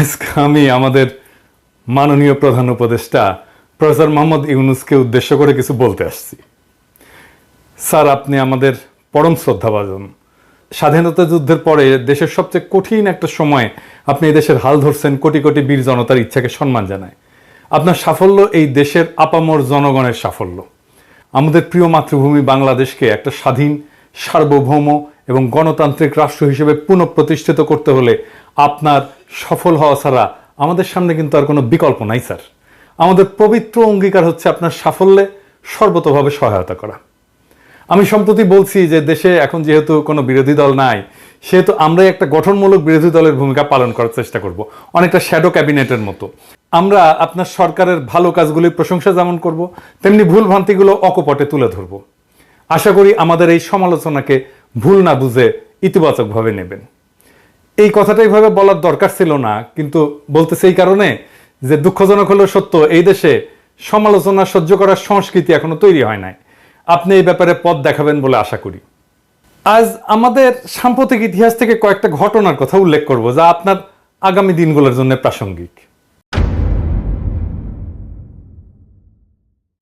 আজকে আমি আমাদের মাননীয় প্রধান উপদেষ্টা প্রফেসর মোহাম্মদ ইউনূসকে উদ্দেশ্য করে কিছু বলতে আসছি। স্যার, আপনি আমাদের পরম শ্রদ্ধাভাজন। স্বাধীনতা যুদ্ধের পরে দেশের সবচেয়ে কঠিন একটা সময়ে আপনি এই দেশের হাল ধরছেন, কোটি কোটি বীর জনতার ইচ্ছাকে সম্মান জানায়। আপনার সাফল্য এই দেশের আপামর জনগণের সাফল্য। আমাদের প্রিয় মাতৃভূমি বাংলাদেশকে একটা স্বাধীন, সার্বভৌম এবং গণতান্ত্রিক রাষ্ট্র হিসেবে পুনঃপ্রতিষ্ঠিত করতে হলে আপনার সফল হওয়া ছাড়া আমাদের সামনে কিন্তু আর কোনো বিকল্প নাই স্যার। আমাদের পবিত্র অঙ্গীকার হচ্ছে আপনার সাফল্যে সর্বতোভাবে সহায়তা করা। আমি সম্প্রতি বলছি যে দেশে এখন যেহেতু কোনো বিরোধী দল নাই, সেহেতু আমরাই একটা গঠনমূলক বিরোধী দলের ভূমিকা পালন করার চেষ্টা করব, অনেকটা শ্যাডো ক্যাবিনেটের মতো। আমরা আপনার সরকারের ভালো কাজগুলির প্রশংসা যেমন করব, তেমনি ভুল ভ্রান্তিগুলো অকপটে তুলে ধরব। আশা করি আমাদের এই সমালোচনাকে ভুল না বুঝে ইতিবাচকভাবে নেবেন। এই কথাটা এইভাবে বলার দরকার ছিল না, কিন্তু বলতেছে এই কারণে যে দুঃখজনক হলেও সত্য, এই দেশে সমালোচনা সহ্য করার সংস্কৃতি এখনো তৈরি হয় নাই। আপনি এই ব্যাপারে পথ দেখাবেন বলে আশা করি। আজ আমাদের সাম্প্রতিক ইতিহাস থেকে কয়েকটা ঘটনার কথা উল্লেখ করব যা আপনার আগামী দিনগুলোর জন্য প্রাসঙ্গিক।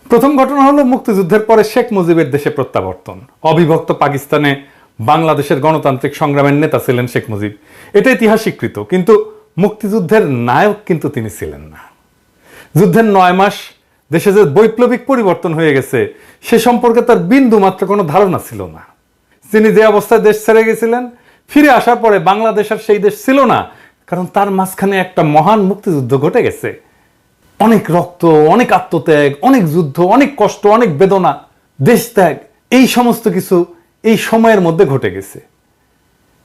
প্রথম ঘটনা হলো মুক্তিযুদ্ধের পরে শেখ মুজিবের দেশে প্রত্যাবর্তন। অবিভক্ত পাকিস্তানে বাংলাদেশের গণতান্ত্রিক সংগ্রামের নেতা ছিলেন শেখ মুজিব, এটা ইতিহাস স্বীকৃত। কিন্তু মুক্তিযুদ্ধের নায়ক কিন্তু তিনি ছিলেন না। যুদ্ধের 9 মাস দেশে যে বৈপ্লবিক পরিবর্তন হয়ে গেছে সে সম্পর্কে তার বিন্দু মাত্র কোনো ধারণা ছিল না। তিনি যে অবস্থায় দেশ ছেড়ে গেছিলেন, ফিরে আসার পরে বাংলাদেশ আর সেই দেশ ছিল না, কারণ তার মাঝখানে একটা মহান মুক্তিযুদ্ধ ঘটে গেছে। অনেক রক্ত, অনেক আত্মত্যাগ, অনেক যুদ্ধ, অনেক কষ্ট, অনেক বেদনা, দেশ ত্যাগ, এই সমস্ত কিছু এই সময়ের মধ্যে ঘটে গেছে।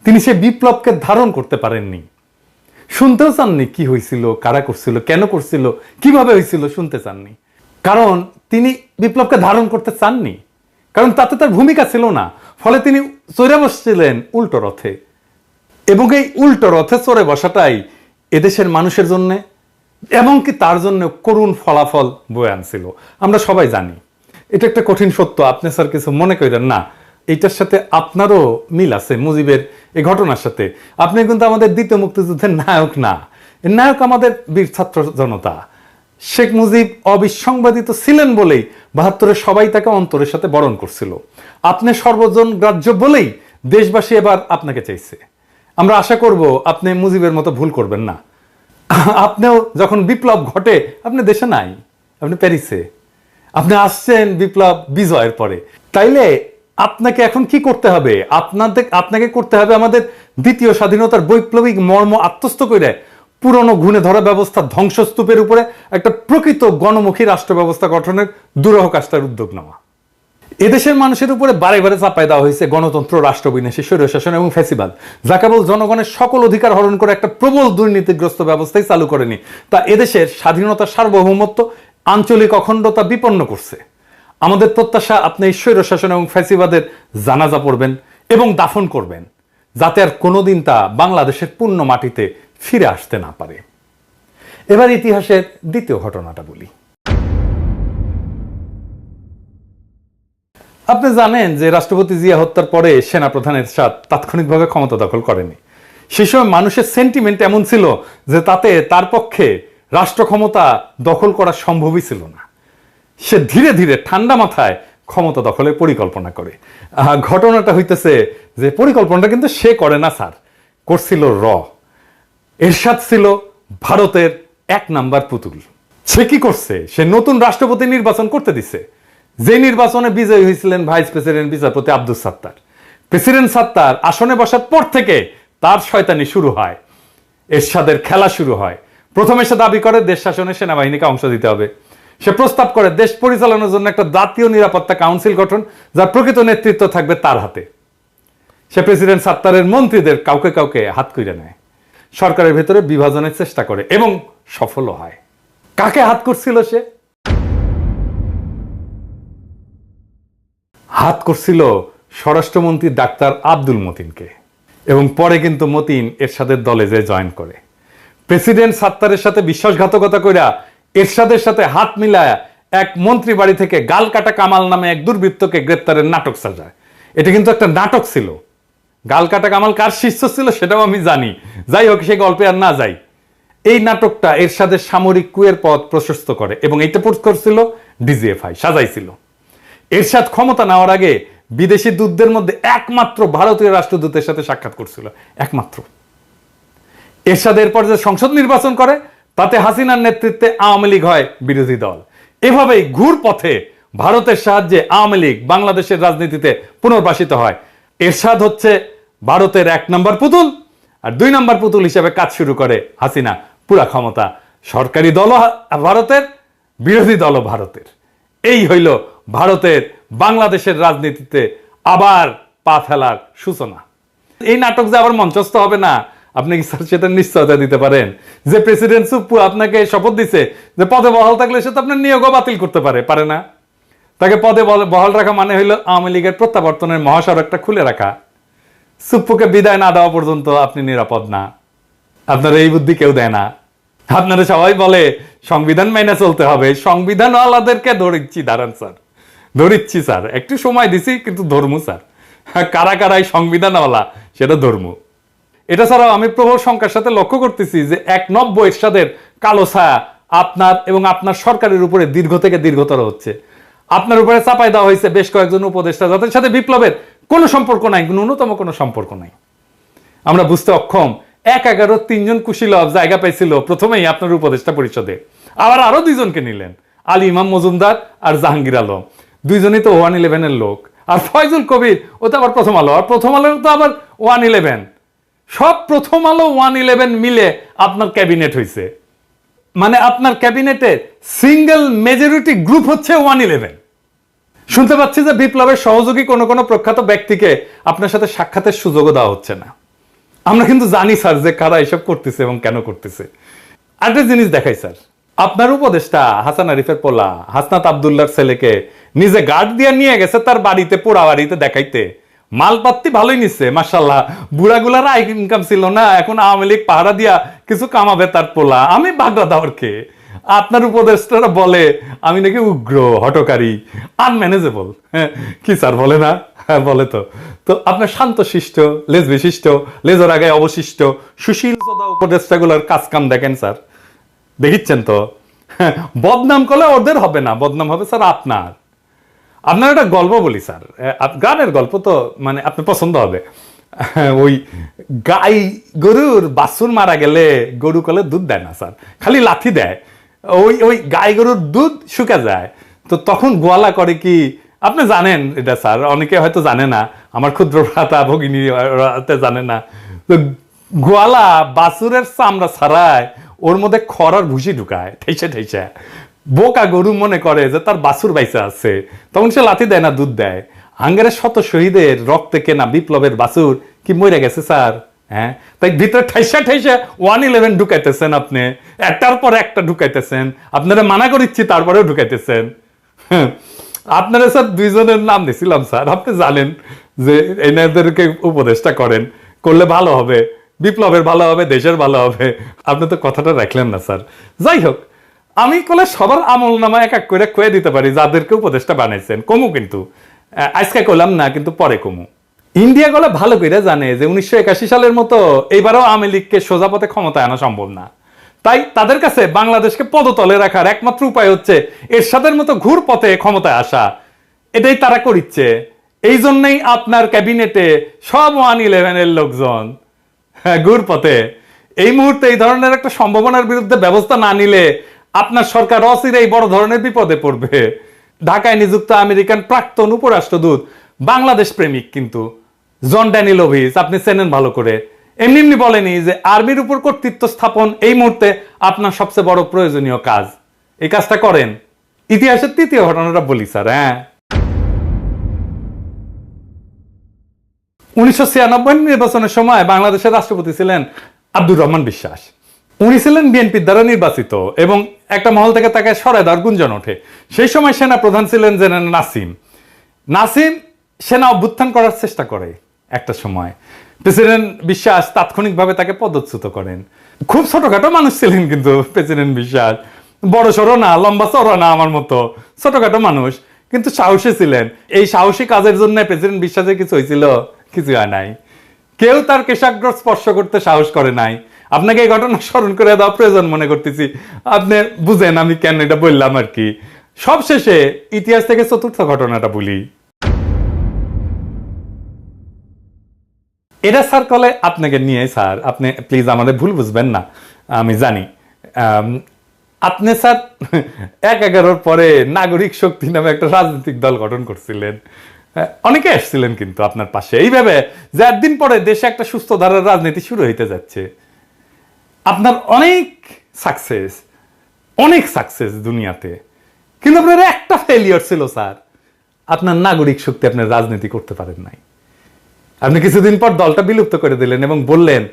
তিনি সে বিপ্লবকে ধারণ করতে পারেননি, শুনতেও চাননি কি হয়েছিল, কারা করছিল, কেন করছিল, কিভাবে হয়েছিল, শুনতে চাননি। কারণ তিনি বিপ্লবকে ধারণ করতে চাননি, কারণ তাতে তার ভূমিকা ছিল না। ফলে তিনি চড়ে বসছিলেন উল্টো রথে, এবং এই উল্টো রথে চড়ে বসাটাই এদেশের মানুষের জন্য এমনকি তার জন্য করুণ ফলাফল বয়ে আনছিল। আমরা সবাই জানি। এটা একটা কঠিন সত্য, আপনি স্যার কিছু মনে করেন না, এইটার সাথে আপনারও মিল আছে মুজিবের এই ঘটনার সাথে। আপনি কিন্তু আমাদের দ্বিতীয় মুক্তিযুদ্ধের নায়ক না, এর নায়ক আমাদের বীর ছাত্র জনতা। শেখ মুজিব অবিসংবাদিত ছিলেন বলেই 72-এ সবাই তাকে অন্তরের সাথে বরণ করছিল। আপনি সর্বজন গ্রাহ্য বলেই দেশবাসী এবার আপনাকে চাইছে। আমরা আশা করব আপনি মুজিবের মতো ভুল করবেন না। আপনিও যখন বিপ্লব ঘটে আপনি দেশে নাই, আপনি প্যারিসে। আপনি আসছেন বিপ্লব বিজয়ের পরে। তাইলে আপনাকে এখন কি করতে হবে? আপনাকে করতে হবে আমাদের দ্বিতীয় স্বাধীনতার বৈপ্লবিক মর্ম আত্মস্থ করে পুরনো ঘুণে ধরা ব্যবস্থা ধ্বংসস্তূপের উপরে একটা প্রকৃত গণমুখী রাষ্ট্র ব্যবস্থা গঠনের দুরূহ কাজটার উদ্যোগ নেওয়া। এদেশের মানুষের উপরে বারে বারে চাপাই দেওয়া হয়েছে গণতন্ত্র, রাষ্ট্রবিনাশী স্বৈরশাসন এবং ফ্যাসিবাদ, যা কেবল জনগণের সকল অধিকার হরণ করে একটা প্রবল দুর্নীতিগ্রস্ত ব্যবস্থাই চালু করেনি, তা এদেশের স্বাধীনতা, সার্বভৌমত্ব, আঞ্চলিক অখণ্ডতা বিপন্ন করছে। আমাদের প্রত্যাশা আপনি এই স্বৈরশাসন এবং ফ্যাসিবাদের জানাজা পড়বেন এবং দাফন করবেন, যাতে আর কোনোদিন তা বাংলাদেশের পূর্ণ মাটিতে ফিরে আসতে না পারে। এবার ইতিহাসের দ্বিতীয় ঘটনাটা বলি। আপনি জানেন যে রাষ্ট্রপতি জিয়া হত্যার পরে সেনাপ্রধান এরশাদ তাৎক্ষণিকভাবে ক্ষমতা দখল করেনি। সে সময় মানুষের সেন্টিমেন্ট এমন ছিল যে তাতে তার পক্ষে রাষ্ট্র ক্ষমতা দখল করা সম্ভবই ছিল না। সে ধীরে ধীরে ঠান্ডা মাথায় ক্ষমতা দখলের পরিকল্পনা করে। ঘটনাটা হইতেছে যে পরিকল্পনাটা কিন্তু সে করে না স্যার, করছিল এরশাদ ছিল ভারতের 1 নাম্বার পুতুল। সে কি করছে? সে নতুন রাষ্ট্রপতি নির্বাচন করতে দিছে, যে নির্বাচনে বিজয়ী হয়েছিলেন ভাইস প্রেসিডেন্ট বিচারপতি আব্দুস সাত্তার। প্রেসিডেন্ট সাত্তার আসনে বসার পর থেকে তার শয়তানি শুরু হয়, এরশাদের খেলা শুরু হয়। প্রথমে সে দাবি করে দেশ শাসনে সেনাবাহিনীকে অংশ দিতে হবে। সে প্রস্তাব করে দেশ পরিচালনার জন্য একটা জাতীয় নিরাপত্তা কাউন্সিল গঠন, যার প্রকৃত নেতৃত্ব থাকবে তার হাতে। সে প্রেসিডেন্ট সাত্তারের মন্ত্রীদের কাউকে কাউকে হাত কইরা নেয়, সরকারের ভেতরে বিভাজনের চেষ্টা করে এবং সফল হয়। কাকে হাত করছিল সে? হাত করছিল স্বরাষ্ট্রমন্ত্রী ডাক্তার আব্দুল মতিনকে, এবং পরে কিন্তু মতিন এরশাদের দলে যে জয়েন করে। প্রেসিডেন্ট সাত্তারের সাথে বিশ্বাসঘাতকতা কইরা এরশাদের সাথে হাত মিলায়া এক মন্ত্রী বাড়ি থেকে গাল কাটা কামাল নামে এক দুর্বৃত্তকে গ্রেপ্তারের নাটক সাজায়। এটা কিন্তু একটা নাটক ছিল। গাল কাটা কামাল কার শিষ্য ছিল সেটাও আমি জানি, যাই হোক সে গল্পে আর না যাই। এই নাটকটা এরশাদের সামরিক কুয়ের পথ প্রশস্ত করে এবং এটা পোস্ট করছিল ডিজিএফআই, সাজাইছিল। এরশাদ ক্ষমতা নেওয়ার আগে বিদেশি দূতদের মধ্যে একমাত্র ভারতীয় রাষ্ট্রদূতের সাথে সাক্ষাৎ করছিল, একমাত্র। এরশাদ এরপর যে সংসদ নির্বাচন করে তাতে হাসিনার নেতৃত্বে আওয়ামী লীগ হয় বিরোধী দল। এভাবেই ঘুর পথে ভারতের সাহায্যে আওয়ামী লীগ বাংলাদেশের রাজনীতিতে পুনর্বাসিত হয়। এরশাদ হচ্ছে ভারতের 1 নম্বর পুতুল, আর 2 নম্বর পুতুল হিসেবে কাজ শুরু করে হাসিনা। পুরা ক্ষমতা সরকারি দলও ভারতের, বিরোধী দলও ভারতের। এই হইল ভারতের বাংলাদেশের রাজনীতিতে আবার পা ফেলার সূচনা। এই নাটক যে আবার মঞ্চস্থ হবে না, আপনি কি স্যার সেটা নিশ্চয়তা দিতে পারেন? যে প্রেসিডেন্ট সুপ্পু আপনাকে শপথ দিছে যে পদে বহাল থাকলে সে তো আপনার নিয়োগও বাতিল করতে পারে না? তাকে পদে বহাল রাখা মানে হইল আওয়ামী লীগের প্রত্যাবর্তনের মহাসড়কটা খুলে রাখা। সুপ্পুকে বিদায় না দেওয়া পর্যন্ত আপনি নিরাপদ না। আপনার এই বুদ্ধি কেউ দেয় না। আপনারা সবাই বলে সংবিধান মেনে চলতে হবে, সংবিধানওয়ালাদেরকে ধরিচ্ছি, দাঁড়ান স্যার, ধরিচ্ছি স্যার, একটু সময় দিছি কিন্তু ধর্ম স্যার, কারা কারাই সংবিধানওয়ালা সেটা ধর্ম। এটা ছাড়াও আমি প্রবল সংখ্যার সাথে লক্ষ্য করতেছি যে 1 এরশাদের কালো ছায়া আপনার এবং আপনার সরকারের উপরে দীর্ঘ থেকে দীর্ঘতর হচ্ছে। আপনার উপরে চাপাই দেওয়া হয়েছে বেশ কয়েকজন উপদেষ্টা যাদের সাথে বিপ্লবের কোনো সম্পর্ক নাই, ন্যূনতম কোনো সম্পর্ক নাই। আমরা বুঝতে অক্ষম 1-11 3 কুশীলব জায়গা পাইছিল প্রথমেই আপনার উপদেষ্টা পরিষদে, আবার আরো 2 জনকে নিলেন, আলী ইমাম মজুমদার আর জাহাঙ্গীর আলম, 2 জনই তো 111 লোক। আর ফয়জুল কবির ও তো আবার প্রথম আলো, আর প্রথম আলো তো আবার 111। সব প্রথম আলো 111 মিলে আপনার ক্যাবিনেট হয়েছে। মানে আপনার ক্যাবিনেটের সিঙ্গেল মেজরিটি গ্রুপ হচ্ছে 111। শুনতে পাচ্ছি যে বিপ্লবের সহযোগী কোনো প্রখ্যাত ব্যক্তিকে আপনার সাথে সাক্ষাতের সুযোগও দেওয়া হচ্ছে না। আমরা কিন্তু জানি স্যার যে কারা এসব করতেছে এবং কেন করতেছে। আরেকটা জিনিস দেখাই স্যার, আপনার উপদেষ্টা হাসান আরিফের পোলা হাসনাত আব্দুল্লাহর ছেলেকে নিজে গার্ড দিয়ে নিয়ে গেছে তার বাড়িতে, পোড়া বাড়িতে দেখাইতে। মালপাত্তি ভালোই নিচ্ছে মাশাআল্লাহ, বুড়াগুলার আয় ইনকাম ছিল না, এখন আওয়ামী লীগ পাহারা দিয়া কিছু কামাবে তার পোলা। আমি বাগড়া দাওয়ারকে আপনার উপদেষ্টারা বলে আমি নাকি উগ্র, হটকারী, আনম্যানেজেবল। কি স্যার বলে না? হ্যাঁ বলে তো। তো আপনার শান্তশিষ্ট, লেজ বিশিষ্ট, লেজের আগে অবশিষ্ট সুশীল উপদেষ্টাগুলোর কাজ কাম দেখেন স্যার, দেখিচ্ছেন তো। বদনাম করলে ওদের হবে না, বদনাম হবে স্যার আপনার। আপনার একটা গল্প বলি স্যার, গানের গল্প তো মানে আপনার পছন্দ হবে। ওই গাই গরুর বাছুর মারা গেলে গরু কলে দুধ দেয় না স্যার, খালি লাথি দেয়। ওই গাই গরুর দুধ শুকা যায়। তো তখন গোয়ালা করে কি আপনি জানেন এটা স্যার, অনেকে হয়তো জানে না, আমার ক্ষুদ্র ভ্রাতা ভগিনী জানে না। তো গোয়ালা বাছুরের চামড়া ছাড়ায় ওর মধ্যে খড়ার ভুসি ঢুকায় ঠেসে ঠেসে। বোকা গরু মনে করে যে তার বাছুর বাইসা আছে, তখন সে লাথি দেয় না, দুধ দেয়। হাঙ্গারের শত শহীদের রক্তে কেনা বিপ্লবের বাছুর কি মরে গেছে স্যার? হ্যাঁ, তাই ভিতরে ঠাইসা ঠাইসা 111 ঢুকাইতেছেন আপনি, একটার পর একটা ঢুকাইতেছেন। আপনারা মানা করিচ্ছি তারপরেও ঢুকাইতেছেন। আপনারা স্যার 2 জনের নাম দিছিলাম স্যার, আপনি জানেন যে এনাদেরকে উপদেষ্টা করেন, করলে ভালো হবে, বিপ্লবের ভালো হবে, দেশের ভালো হবে। আপনি তো কথাটা রাখলেন না স্যার। যাই হোক, আমি কলে সবার আমল নামা এক এক করে কয়ে দিতে পারি যাদেরকে উপদেষ্টা বানাইছেন। কমু কিন্তু আজকে কইলাম না, কিন্তু পরে কমু। ইন্ডিয়া গলে ভালো করে জানে যে 1981 সালের মতো এইবারও আওয়ামী লীগকে সোজা পথে ক্ষমতায় আনা সম্ভব না। তাই তাদের কাছে বাংলাদেশকে পদতলে রাখার একমাত্র উপায় হচ্ছে এরশাদের মতো ঘুর পথে ক্ষমতায় আসা। এটাই তারা করিচ্ছে। এই জন্যই আপনার ক্যাবিনেটে সব 111 এর লোকজন ঘুর পথে। এই মুহূর্তে এই ধরনের একটা সম্ভাবনার বিরুদ্ধে ব্যবস্থা না নিলে আপনার সরকার অচিরেই বড় ধরনের বিপদে পড়বে। ঢাকায় নিযুক্ত আমেরিকান প্রাক্তন উপরাষ্ট্রদূত বাংলাদেশ প্রেমিক কিন্তু জন ড্যানিলোভিচ, আপনি চেনেন ভালো করে, এমনি এমনি বলেনি যে আর্মির উপর কর্তৃত্ব স্থাপন এই মুহূর্তে আপনার সবচেয়ে বড় প্রয়োজনীয় কাজ। এই কাজটা করেন। ইতিহাসের 3য় ঘটনাটা বলি স্যার। হ্যাঁ, 1996 নির্বাচনের সময় বাংলাদেশের রাষ্ট্রপতি ছিলেন আব্দুর রহমান বিশ্বাস। উনি ছিলেন বিএনপির দ্বারা নির্বাচিত এবং একটা মহল থেকে তাকে সরায় দেওয়ার গুঞ্জন ওঠে। সেই সময় সেনা প্রধান ছিলেন জেনারেল নাসিম সেনা অভ্যুত্থান করার চেষ্টা করে একটা সময়। প্রেসিডেন্ট বিশ্বাস তাৎক্ষণিকভাবে তাকে পদচ্যুত করেন। খুব ছোটখাটো মানুষ ছিলেন কিন্তু প্রেসিডেন্ট বিশ্বাস, বড় সড়ো না, লম্বা চড়া না, আমার মতো ছোটখাটো মানুষ, কিন্তু সাহসী ছিলেন। এই সাহসী কাজের জন্য প্রেসিডেন্ট বিশ্বাসের কিছু হয়েছিল? কিছু হয় নাই। কেউ তার কেশাগ্র স্পর্শ করতে সাহস করে নাই। আপনাকে এই ঘটনা স্মরণ করে দেওয়া প্রয়োজন মনে করতেছি, আপনি বুঝেন আমি কেন এটা বললাম আর কি। সবশেষে ইতিহাস থেকে চতুর্থ ঘটনাটা বলি। এটা স্যার কলে আপনাকে নিয়ে, স্যার আপনি প্লিজ আমাদের ভুল বুঝবেন না, আমি জানি আপনি স্যার ১/১১ পরে নাগরিক শক্তি নামে একটা রাজনৈতিক দল গঠন করছিলেন, অনেকে আসছিলেন কিন্তু আপনার পাশে, এইভাবে যে একদিন পরে দেশে একটা সুস্থ ধারার রাজনীতি শুরু হইতে যাচ্ছে। আপনার অনেক সাকসেস দুনিয়াতে, কিন্তু আপনার একটা ফেলিয়ার ছিল স্যার, আপনার নাগরিক শক্তি আপনার রাজনীতি করতে পারেন নাই। আপনি কিছুদিন পর দলটা বিলুপ্ত করে দিলেন এবং বললেন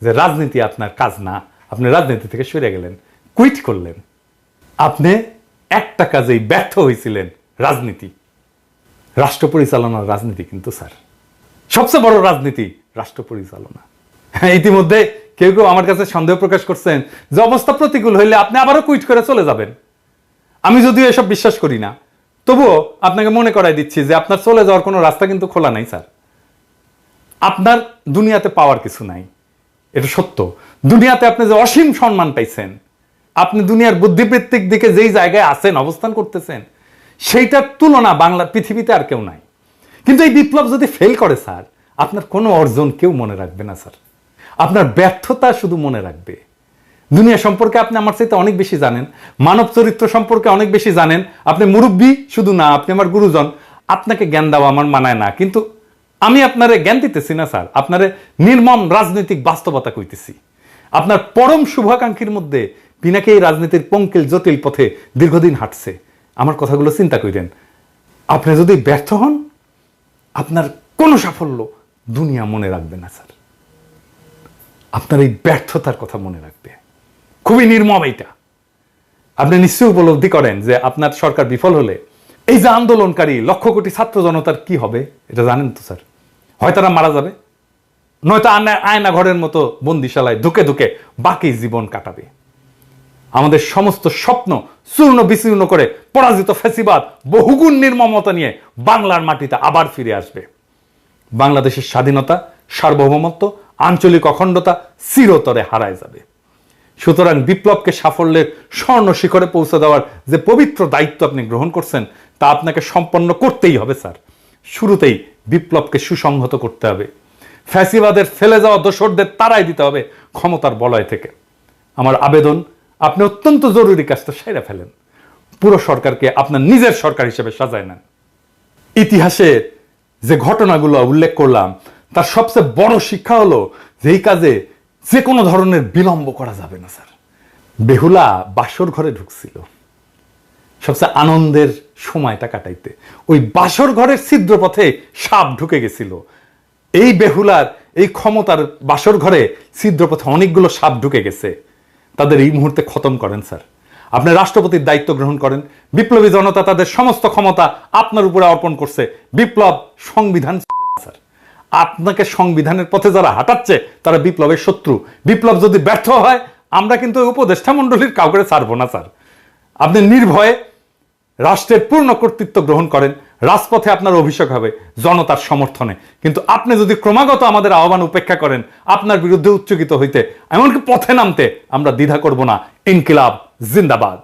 যে রাজনীতি আপনার কাজ না, আপনি রাজনীতি থেকে সরে গেলেন, কুইট করলেন। আপনি একটা কাজেই ব্যর্থ হয়েছিলেন, রাজনীতি, রাষ্ট্র পরিচালনার রাজনীতি। কিন্তু স্যার সবচেয়ে বড় রাজনীতি রাষ্ট্র পরিচালনা। ইতিমধ্যে কেউ কেউ আমার কাছে সন্দেহ প্রকাশ করছেন যে অবস্থা প্রতিকূল হইলে আপনি আবারও কুইট করে চলে যাবেন। আমি যদিও এসব বিশ্বাস করি না, তবুও আপনাকে মনে করাই দিচ্ছি যে আপনার চলে যাওয়ার কোনো রাস্তা কিন্তু খোলা নাই স্যার। আপনার দুনিয়াতে পাওয়ার কিছু নাই, এটা সত্য। দুনিয়াতে আপনি যে অসীম সম্মান পাইছেন, আপনি দুনিয়ার বুদ্ধিবৃত্তিক দিকে যেই জায়গায় আছেন, অবস্থান করতেছেন, সেইটার তুলনা বাংলার পৃথিবীতে আর কেউ নাই। কিন্তু এই বিপ্লব যদি ফেল করে স্যার, আপনার কোনো অর্জন কেউ মনে রাখবে না স্যার, আপনার ব্যর্থতা শুধু মনে রাখবে। দুনিয়া সম্পর্কে আপনি আমার চাইতে অনেক বেশি জানেন, মানব চরিত্র সম্পর্কে অনেক বেশি জানেন। আপনি মুরব্বী শুধু না, আপনি আমার গুরুজন, আপনাকে জ্ঞান দেওয়া আমার মানায় না। কিন্তু আমি আপনারে জ্ঞান দিতেছি না স্যার, আপনারে নির্মম রাজনৈতিক বাস্তবতা কইতেছি। আপনার পরম শুভাকাঙ্ক্ষীর মধ্যে পিনাকে এই রাজনীতির পঙ্কিল জটিল পথে দীর্ঘদিন হাঁটছে। আমার কথাগুলো চিন্তা করেন। আপনি যদি ব্যর্থ হন, আপনার কোনো সাফল্য দুনিয়া মনে রাখবে না স্যার, আপনার এই ব্যর্থতার কথা মনে রাখবে। খুবই নির্মম এইটা। আপনি নিশ্চয়ই উপলব্ধি করেন যে আপনার সরকার বিফল হলে এই যে আন্দোলনকারী লক্ষ কোটি ছাত্র জনতার কি হবে, এটা জানেন তো স্যার? হয় তারা মারা যাবে, নয়তো আয়না ঘরের মতো বন্দিশালায় ধুকে ধুকে বাকি জীবন কাটাবে। আমাদের সমস্ত স্বপ্ন চূর্ণ বিচূর্ণ করে পরাজিত ফ্যাসিবাদ বহুগুণ নির্মমতা নিয়ে বাংলার মাটিতে আবার ফিরে আসবে। বাংলাদেশের স্বাধীনতা, সার্বভৌমত্ব, আঞ্চলিক অখণ্ডতা চিরতরে হারায় যাবে। সুতরাং বিপ্লবকে সাফল্যের স্বর্ণ শিখরে পৌঁছে দেওয়ার যে পবিত্র দায়িত্ব আপনি গ্রহণ করছেন, তা আপনাকে সম্পন্ন করতেই হবে স্যার। শুরুতেই বিপ্লবকে সুসংহত করতে হবে, ফ্যাসিবাদের ফেলে যাওয়া দোসরদের তাড়াই দিতে হবে ক্ষমতার বলয় থেকে। আমার আবেদন, আপনি অত্যন্ত জরুরি কাজটা সেরে ফেলেন, পুরো সরকারকে আপনার নিজের সরকার হিসেবে সাজায় নেন। ইতিহাসের যে ঘটনাগুলো উল্লেখ করলাম, তার সবচেয়ে বড় শিক্ষা হলো যে এই কাজে যে কোনো ধরনের বিলম্ব করা যাবে না স্যার। বেহুলা বাসর ঘরে ঢুকছিল সবচেয়ে আনন্দের সময়টা কাটাইতে, ওই বাসর ঘরের ছিদ্র পথে সাপ ঢুকে গেছিল। এই বেহুলার এই ক্ষমতার বাসর ঘরে ছিদ্র পথে অনেকগুলো সাপ ঢুকে গেছে, তাদের এই মুহূর্তে খতম করেন স্যার। আপনি রাষ্ট্রপতির দায়িত্ব গ্রহণ করেন, বিপ্লবী জনতা তাদের সমস্ত ক্ষমতা আপনার উপরে অর্পণ করছে। বিপ্লব সংবিধান স্যার, আপনাকে সংবিধানের পথে যারা হাঁটাচ্ছে তারা বিপ্লবের শত্রু। বিপ্লব যদি ব্যর্থ হয়, আমরা কিন্তু উপদেষ্টা মণ্ডলীর কাউকে ছাড়বো না স্যার। আপনি নির্ভয়ে রাষ্ট্রের পূর্ণ কর্তৃত্ব গ্রহণ করেন, রাজপথে আপনার অভিষেক হবে জনতার সমর্থনে। কিন্তু আপনি যদি ক্রমাগত আমাদের আহ্বান উপেক্ষা করেন, আপনার বিরুদ্ধে উচ্চকিত হইতে, এমনকি পথে নামতে আমরা দ্বিধা করব না। ইনকিলাব জিন্দাবাদ।